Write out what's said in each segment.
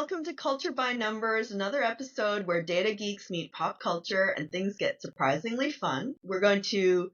welcome to Culture by Numbers, another episode where data geeks meet pop culture and things get surprisingly fun. We're going to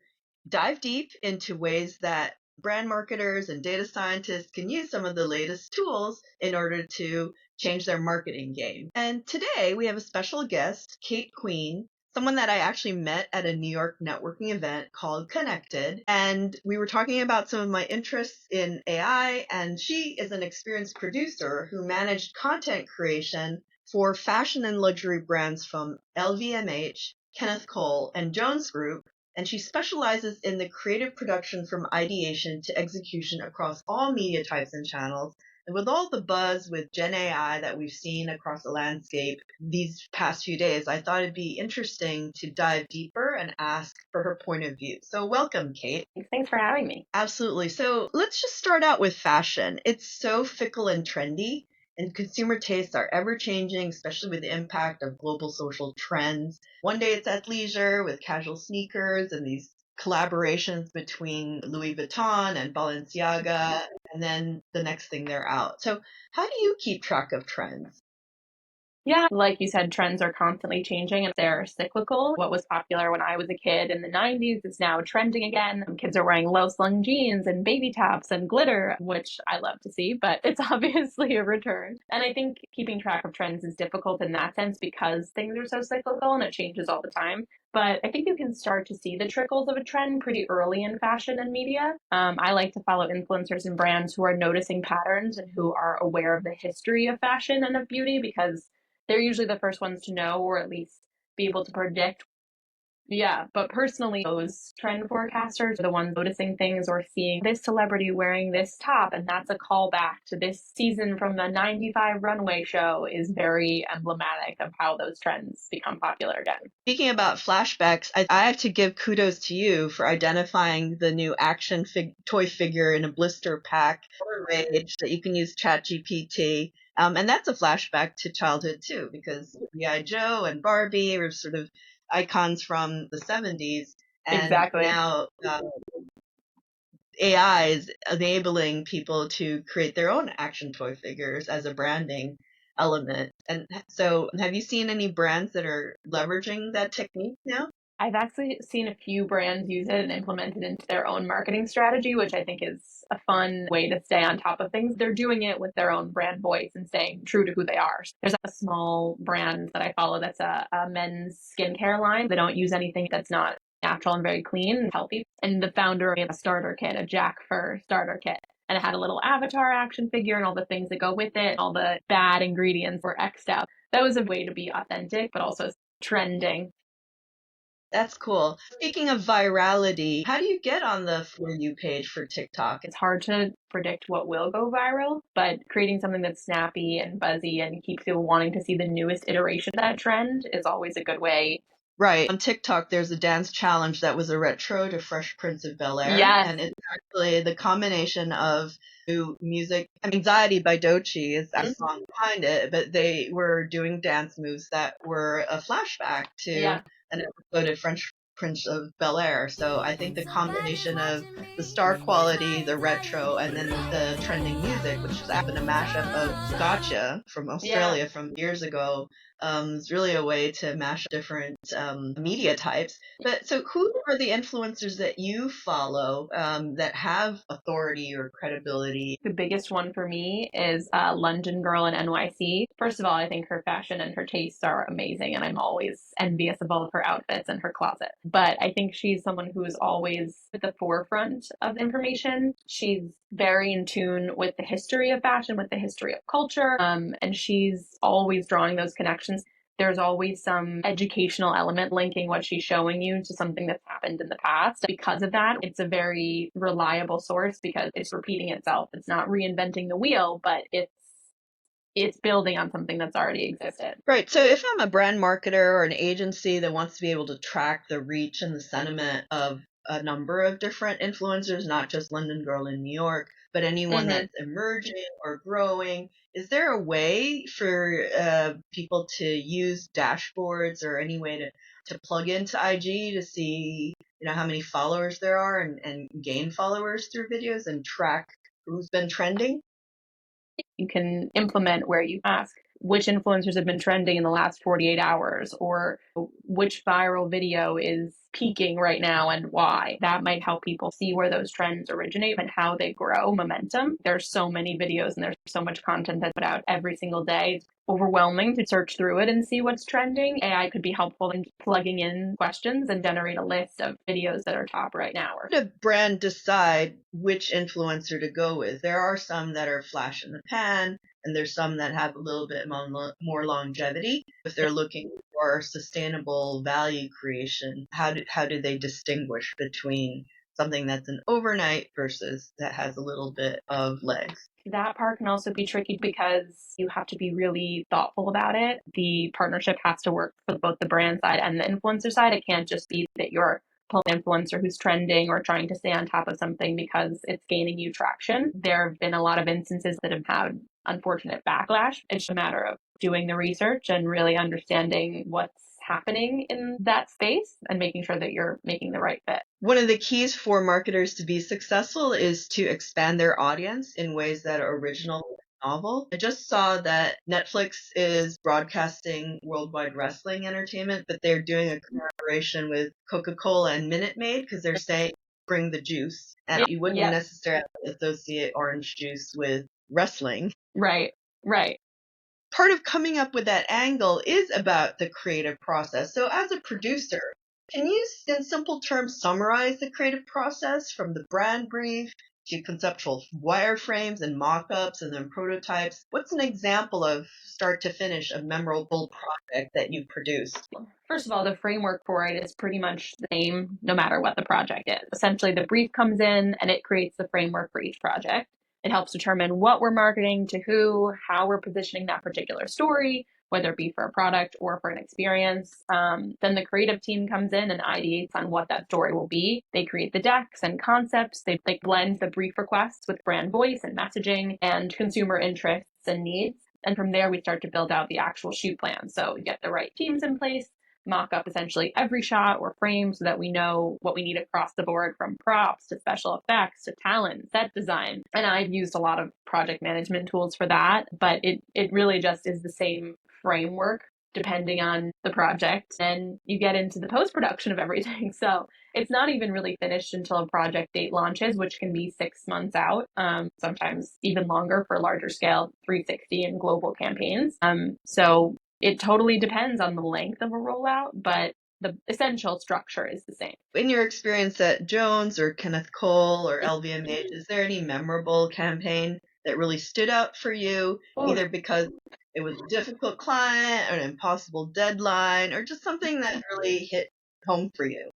dive deep into ways that brand marketers and data scientists can use some of the latest tools in order to change their marketing game. And today we have a special guest, Kate Queen, someone that I actually met at a New York networking event called Connected. And we were talking about some of my interests in AI, and she is an experienced producer who managed content creation for fashion and luxury brands from LVMH, Kenneth Cole, and Jones Group. And she specializes in the creative production from ideation to execution across all media types and channels. And with all the buzz with Gen AI that we've seen across the landscape these past few days, I thought it'd be interesting to dive deeper and ask for her point of view. So welcome, Kate. Thanks for having me. Absolutely. So let's just start out with fashion. It's so fickle and trendy, and consumer tastes are ever changing, especially with the impact of global social trends. One day it's athleisure with casual sneakers and these collaborations between Louis Vuitton and Balenciaga, and then the next thing they're out. So how do you keep track of trends? Yeah, like you said, trends are constantly changing and they're cyclical. What was popular when I was a kid in the 90s is now trending again. Kids are wearing low slung jeans and baby tops and glitter, which I love to see, but it's obviously a return. And I think keeping track of trends is difficult in that sense because things are so cyclical and it changes all the time. But I think you can start to see the trickles of a trend pretty early in fashion and media. I like to follow influencers and brands who are noticing patterns and who are aware of the history of fashion and of beauty because they're usually the first ones to know or at least be able to predict. Yeah, but personally, those trend forecasters are the ones noticing things or seeing this celebrity wearing this top, and that's a callback to this season from the 95 runway show is very emblematic of how those trends become popular again. Speaking about flashbacks, I have to give kudos to you for identifying the new action toy figure in a blister pack or Rage that you can use ChatGPT. And that's a flashback to childhood too, because G.I. Joe and Barbie were sort of icons from the 70s. And Exactly. now AI is enabling people to create their own action toy figures as a branding element. And so have you seen any brands that are leveraging that technique now? I've actually seen a few brands use it and implement it into their own marketing strategy, which I think is a fun way to stay on top of things. They're doing it with their own brand voice and staying true to who they are. There's a small brand that I follow that's a men's skincare line. They don't use anything that's not natural and very clean and healthy. And the founder made a starter kit, a Jack Fur starter kit. And it had a little avatar action figure and all the things that go with it. All the bad ingredients were X'd out. That was a way to be authentic, but also trending. That's cool. Speaking of virality, how do you get on the For You page for TikTok? It's hard to predict what will go viral, but creating something that's snappy and buzzy and keeps people wanting to see the newest iteration of that trend is always a good way. Right. On TikTok, there's a dance challenge that was a retro to Fresh Prince of Bel-Air. Yes. And it's actually the combination of new music. Anxiety by Doechii is that song behind it, but they were doing dance moves that were a flashback to an episode of Fresh Prince of Bel-Air. So I think the combination of the star quality, the retro, and then the trending music, which is often a mashup of Gotcha from Australia from years ago, is really a way to mash up different media types. But so who are the influencers that you follow that have authority or credibility? The biggest one for me is London Girl in NYC. First of all, I think her fashion and her tastes are amazing, and I'm always envious of all of her outfits and her closet. But I think she's someone who is always at the forefront of information. She's very in tune with the history of fashion, with the history of culture, and she's always drawing those connections. There's always some educational element linking what she's showing you to something that's happened in the past. Because of that, it's a very reliable source because it's repeating itself. It's not reinventing the wheel, but it's building on something that's already existed. Right. So if I'm a brand marketer or an agency that wants to be able to track the reach and the sentiment of a number of different influencers, not just London Girl in New York, but anyone that's emerging or growing, is there a way for people to use dashboards or any way to plug into IG to see, how many followers there are and gain followers through videos and track who's been trending? You can implement where you ask which influencers have been trending in the last 48 hours, or which viral video is peaking right now and why. That might help people see where those trends originate and how they grow momentum. There's so many videos and there's so much content that's put out every single day. It's overwhelming to search through it and see what's trending. AI could be helpful in plugging in questions and generate a list of videos that are top right now. How does a brand decide which influencer to go with? There are some that are flash in the pan, and there's some that have a little bit more longevity. If they're looking for sustainable value creation, how do they distinguish between something that's an overnight versus that has a little bit of legs? That part can also be tricky because you have to be really thoughtful about it. The partnership has to work for both the brand side and the influencer side. It can't just be that you're pulling an influencer who's trending or trying to stay on top of something because it's gaining you traction. There have been a lot of instances that have had unfortunate backlash. It's a matter of doing the research and really understanding what's happening in that space and making sure that you're making the right fit. One of the keys for marketers to be successful is to expand their audience in ways that are original and novel. I just saw that Netflix is broadcasting worldwide wrestling entertainment, but they're doing a collaboration with Coca-Cola and Minute Maid because they're saying bring the juice. And you wouldn't necessarily associate orange juice with wrestling. Right. Part of coming up with that angle is about the creative process. So as a producer, can you, in simple terms, summarize the creative process from the brand brief to conceptual wireframes and mock-ups and then prototypes? What's an example of start to finish a memorable project that you produced? First of all, the framework for it is pretty much the same no matter what the project is. Essentially, the brief comes in and it creates the framework for each project. It helps determine what we're marketing to who, how we're positioning that particular story, whether it be for a product or for an experience. Then the creative team comes in and ideates on what that story will be. They create the decks and concepts. They blend the brief requests with brand voice and messaging and consumer interests and needs. And from there, we start to build out the actual shoot plan. So we get the right teams in place, mock up essentially every shot or frame so that we know what we need across the board, from props to special effects to talent, set design. And I've used a lot of project management tools for that, but it really just is the same framework depending on the project. And you get into the post-production of everything. So it's not even really finished until a project date launches, which can be 6 months out, sometimes even longer for larger scale 360 and global campaigns. So it totally depends on the length of a rollout, but the essential structure is the same. In your experience at Jones or Kenneth Cole or LVMH, is there any memorable campaign that really stood out for you, either because it was a difficult client or an impossible deadline or just something that really hit home for you?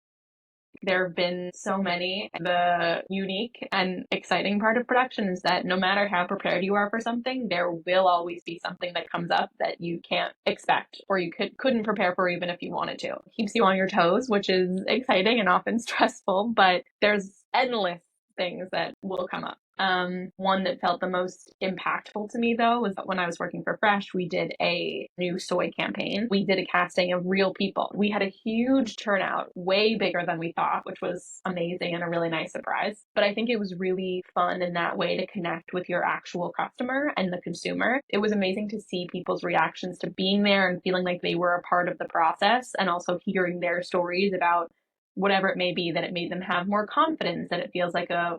There have been so many. The unique and exciting part of production is that no matter how prepared you are for something, there will always be something that comes up that you can't expect or you couldn't prepare for even if you wanted to. It keeps you on your toes, which is exciting and often stressful, but there's endless things that will come up. One that felt the most impactful to me, though, was when I was working for Fresh, we did a new soy campaign. We did a casting of real people. We had a huge turnout, way bigger than we thought, which was amazing and a really nice surprise. But I think it was really fun in that way to connect with your actual customer and the consumer. It was amazing to see people's reactions to being there and feeling like they were a part of the process, and also hearing their stories about whatever it may be, that it made them have more confidence, that it feels like a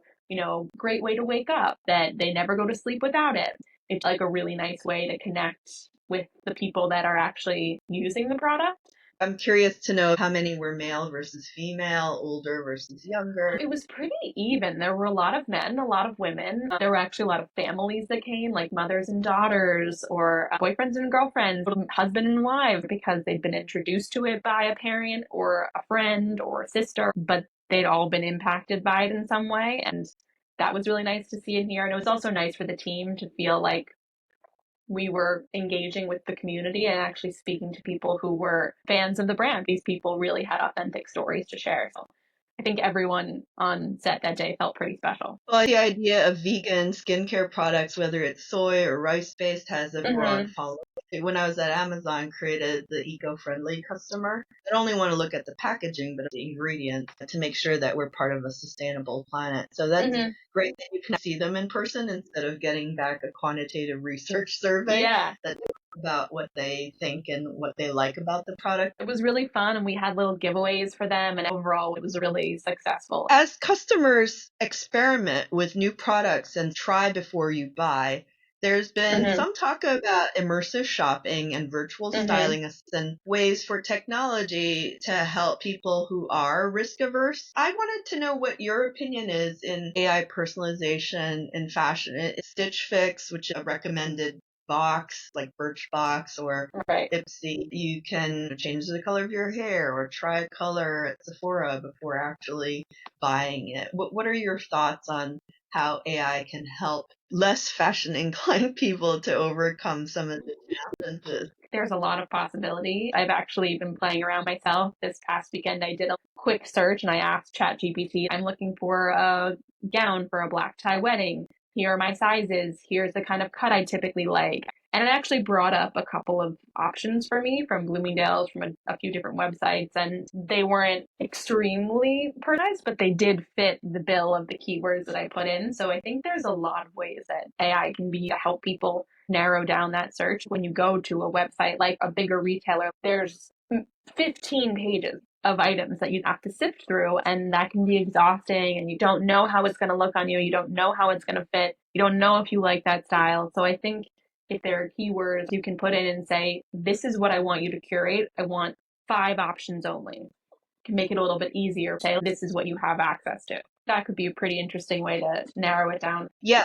great way to wake up, that they never go to sleep without it. It's like a really nice way to connect with the people that are actually using the product. I'm curious to know how many were male versus female, older versus younger. It was pretty even. There were a lot of men, a lot of women. There were actually a lot of families that came, like mothers and daughters, or boyfriends and girlfriends, husband and wife, because they'd been introduced to it by a parent or a friend or a sister, but they'd all been impacted by it in some way. And that was really nice to see and hear. And it was also nice for the team to feel like we were engaging with the community and actually speaking to people who were fans of the brand. These people really had authentic stories to share. So I think everyone on set that day felt pretty special. Well, the idea of vegan skincare products, whether it's soy or rice-based, has a broad following. When I was at Amazon, created the eco-friendly customer. I don't only want to look at the packaging, but the ingredients to make sure that we're part of a sustainable planet. So that's great that you can see them in person instead of getting back a quantitative research survey. Yeah. That about what they think and what they like about the product. It was really fun, and we had little giveaways for them, and overall, it was really successful. As customers experiment with new products and try before you buy, there's been Mm-hmm. some talk about immersive shopping and virtual Mm-hmm. styling and ways for technology to help people who are risk averse. I wanted to know what your opinion is in AI personalization in fashion. Stitch Fix, which is a recommended box like Birchbox or Right. Ipsy, you can change the color of your hair or try a color at Sephora before actually buying it. What are your thoughts on how AI can help less fashion inclined people to overcome some of the challenges? There's a lot of possibility. I've actually been playing around myself. This past weekend, I did a quick search and I asked ChatGPT, I'm looking for a gown for a black tie wedding. Here are my sizes. Here's the kind of cut I typically like. And it actually brought up a couple of options for me from Bloomingdale's, from a few different websites. And they weren't extremely personalized, but they did fit the bill of the keywords that I put in. So I think there's a lot of ways that AI can be to help people narrow down that search. When you go to a website like a bigger retailer, there's 15 pages of items that you have to sift through, and that can be exhausting, and you don't know how it's going to look on you, you don't know how it's going to fit, you don't know if you like that style. So I think if there are keywords you can put in and say, this is what I want you to curate, I want 5 options only, can make it a little bit easier. Say, this is what you have access to. That could be a pretty interesting way to narrow it down. Yeah,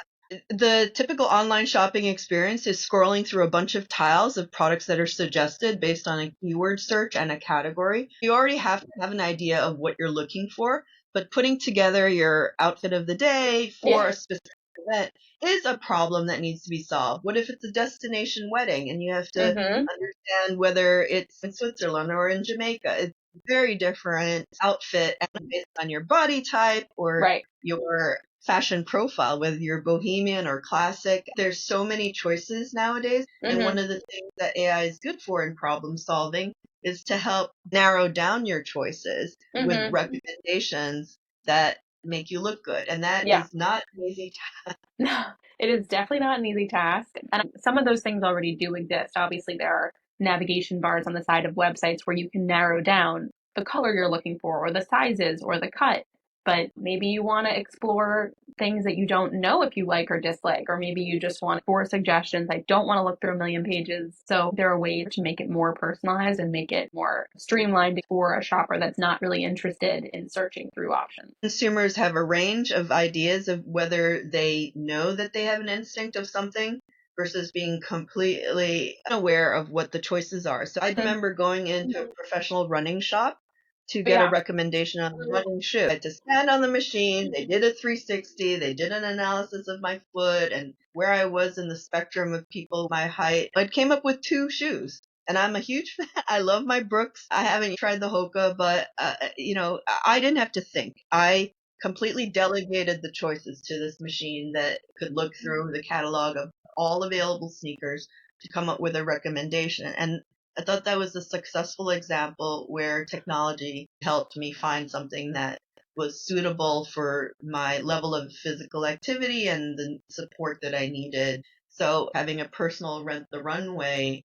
the typical online shopping experience is scrolling through a bunch of tiles of products that are suggested based on a keyword search and a category. You already have to have an idea of what you're looking for, but putting together your outfit of the day for Yeah. a specific event is a problem that needs to be solved. What if it's a destination wedding and you have to Mm-hmm. understand whether it's in Switzerland or in Jamaica? It's a very different outfit based on your body type or Right. your fashion profile, whether you're bohemian or classic. There's so many choices nowadays. And Mm-hmm. one of the things that AI is good for in problem solving is to help narrow down your choices with Mm-hmm. recommendations that make you look good. And that Yeah. is not an easy No, it is definitely not an easy task. And some of those things already do exist. Obviously, there are navigation bars on the side of websites where you can narrow down the color you're looking for, or the sizes, or the cut. But maybe you want to explore things that you don't know if you like or dislike, or maybe you just want 4 suggestions. I don't want to look through a million pages. So there are ways to make it more personalized and make it more streamlined for a shopper that's not really interested in searching through options. consumers have a range of ideas of whether they know that they have an instinct of something versus being completely unaware of what the choices are. So I Mm-hmm. remember going into a professional running shop to get a Yeah. recommendation on a running shoe. I had to stand on the machine. They did a 360. They did an analysis of my foot and where I was in the spectrum of people, my height. I came up with 2 shoes. And I'm a huge fan. I love my Brooks. I haven't tried the Hoka, but I didn't have to think. I completely delegated the choices to this machine that could look through the catalog of all available sneakers to come up with a recommendation. And I thought that was a successful example where technology helped me find something that was suitable for my level of physical activity and the support that I needed. So having a personal rent the runway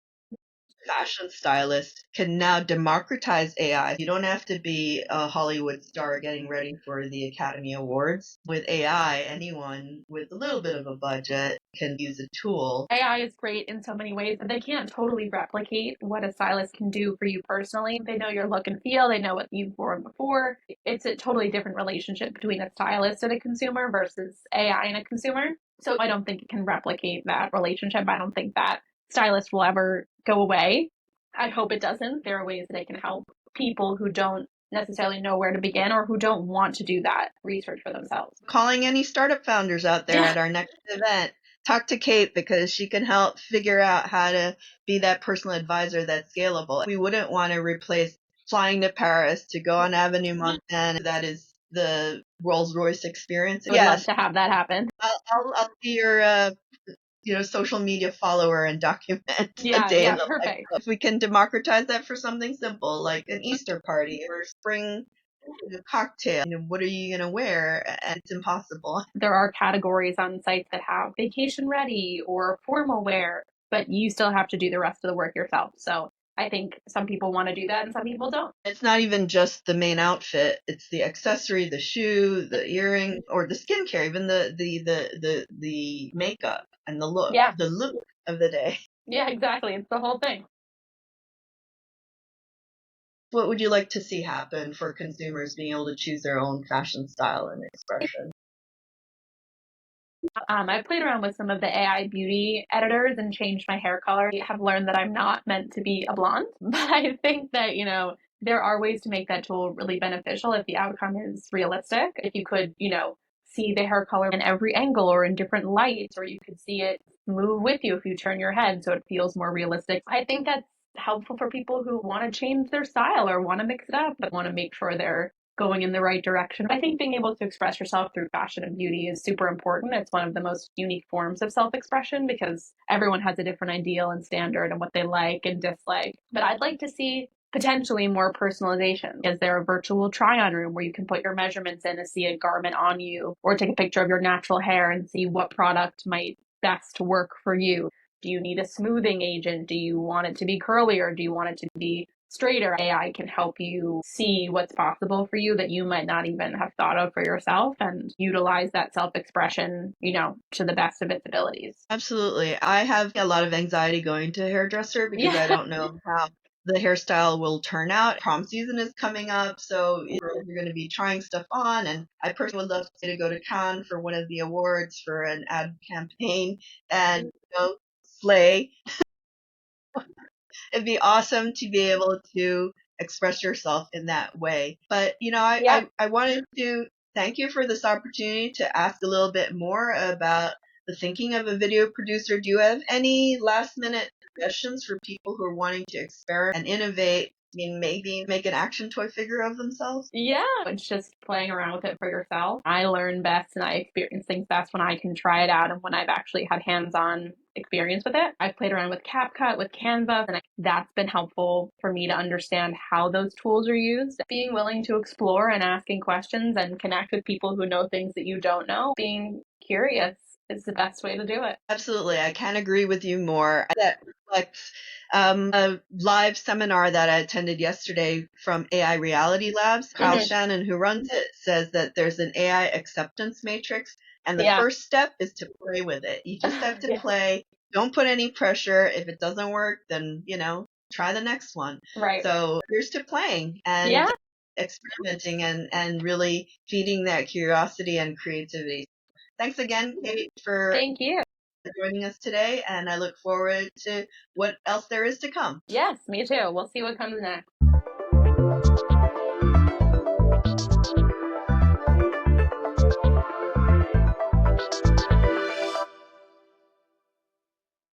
fashion stylist can now democratize AI. You don't have to be a Hollywood star getting ready for the Academy Awards. With AI, anyone with a little bit of a budget can use a tool. AI is great in so many ways, but they can't totally replicate what a stylist can do for you personally. They know your look and feel, they know what you've worn before. It's a totally different relationship between a stylist and a consumer versus AI and a consumer. So I don't think it can replicate that relationship. I don't think that stylist will ever go away. I hope it doesn't. There are ways that it can help people who don't necessarily know where to begin or who don't want to do that research for themselves. Calling any startup founders out there Yeah. at our next event. Talk to Kate because she can help figure out how to be that personal advisor that's scalable. We wouldn't want to replace flying to Paris to go on Avenue Montaigne. That is the Rolls Royce experience. I would love Yes, to have that happen. I'll be your social media follower and document a Yeah, day in yeah, the life. perfect. If we can democratize that for something simple like an Easter party or spring cocktail, what are you going to wear? And it's impossible. There are categories on sites that have vacation ready or formal wear. but you still have to do the rest of the work yourself. So I think some people want to do that and some people don't. It's not even just the main outfit, it's the accessory, the shoe, the earring, or the skincare, even the makeup and the look. Yeah. The look of the day. Yeah, exactly. It's the whole thing. What would you like to see happen for consumers being able to choose their own fashion style and expression? I played around with some of the AI beauty editors and changed my hair color. I have learned that I'm not meant to be a blonde, but I think that, there are ways to make that tool really beneficial if the outcome is realistic. If you could, see the hair color in every angle or in different lights, or you could see it move with you if you turn your head so it feels more realistic. I think that's helpful for people who want to change their style or want to mix it up, but want to make sure they're going in the right direction. I think being able to express yourself through fashion and beauty is super important. It's one of the most unique forms of self expression because everyone has a different ideal and standard and what they like and dislike. But I'd like to see potentially more personalization. Is there a virtual try on room where you can put your measurements in and see a garment on you, or take a picture of your natural hair and see what product might best work for you? Do you need a smoothing agent? Do you want it to be curly or do you want it to be straighter? AI can help you see what's possible for you that you might not even have thought of for yourself and utilize that self expression, to the best of its abilities. Absolutely. I have a lot of anxiety going to a hairdresser because I Yeah. don't know how the hairstyle will turn out. Prom season is coming up, so you're going to be trying stuff on. And I personally would love to go to Cannes for one of the awards for an ad campaign and slay. It'd be awesome to be able to express yourself in that way. But, Yeah. I wanted to thank you for this opportunity to ask a little bit more about the thinking of a video producer. Do you have any last minute suggestions for people who are wanting to experiment and innovate? I mean, maybe make an action toy figure of themselves? Yeah, it's just playing around with it for yourself. I learn best and I experience things best when I can try it out and when I've actually had hands on experience with it. I've played around with CapCut, with Canva, and that's been helpful for me to understand how those tools are used. Being willing to explore and asking questions and connect with people who know things that you don't know, being curious is the best way to do it. Absolutely. I can't agree with you more. That reflects a live seminar that I attended yesterday from AI Reality Labs. Kyle Mhm. Shannon, who runs it, says that there's an AI acceptance matrix. And the Yeah. first step is to play with it. You just have to Yeah. play. Don't put any pressure. If it doesn't work, then, try the next one. Right. So here's to playing and Yeah. experimenting and really feeding that curiosity and creativity. Thanks again, Kate, for Thank you. joining us today, and I look forward to what else there is to come. Yes, me too. We'll see what comes next.